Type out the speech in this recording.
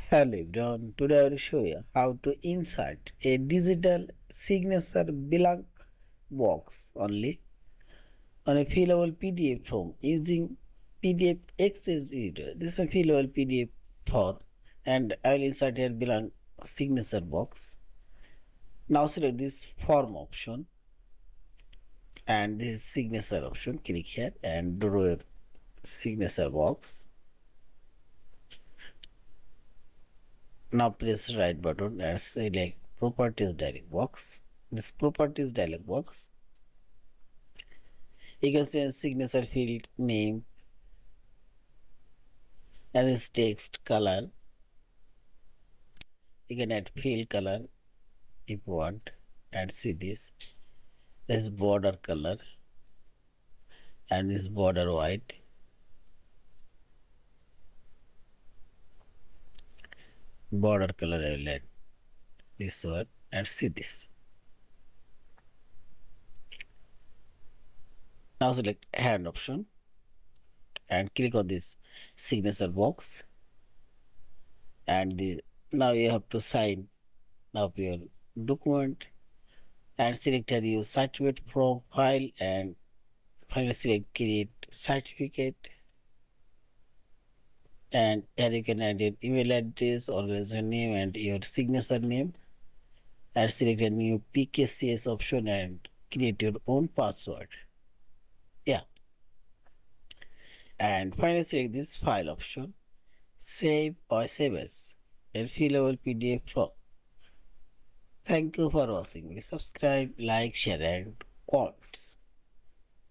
Hello everyone, today I will show you how to insert a digital signature blank box only on a fillable PDF form using PDF-XChange Editor. This is my fillable PDF form and I will insert a blank signature box. Now select this form option and this is signature option. Click here and draw a signature box. Now press right button and select properties dialog box. This properties dialog box, you can change signature field name and this text color. You can add field color if you want and see this border color and this border white. Border color I will add this one and see this. Now select hand option and click on this signature box and now you have to sign up your document and select here use certificate from file and finally select create certificate and here you can add your email address, organization name and your signature name and select a new PKCS option and create your own password. Yeah, and finally select this file option, save or save as and fillable PDF form. Thank you for watching. Please subscribe, like, share and comments.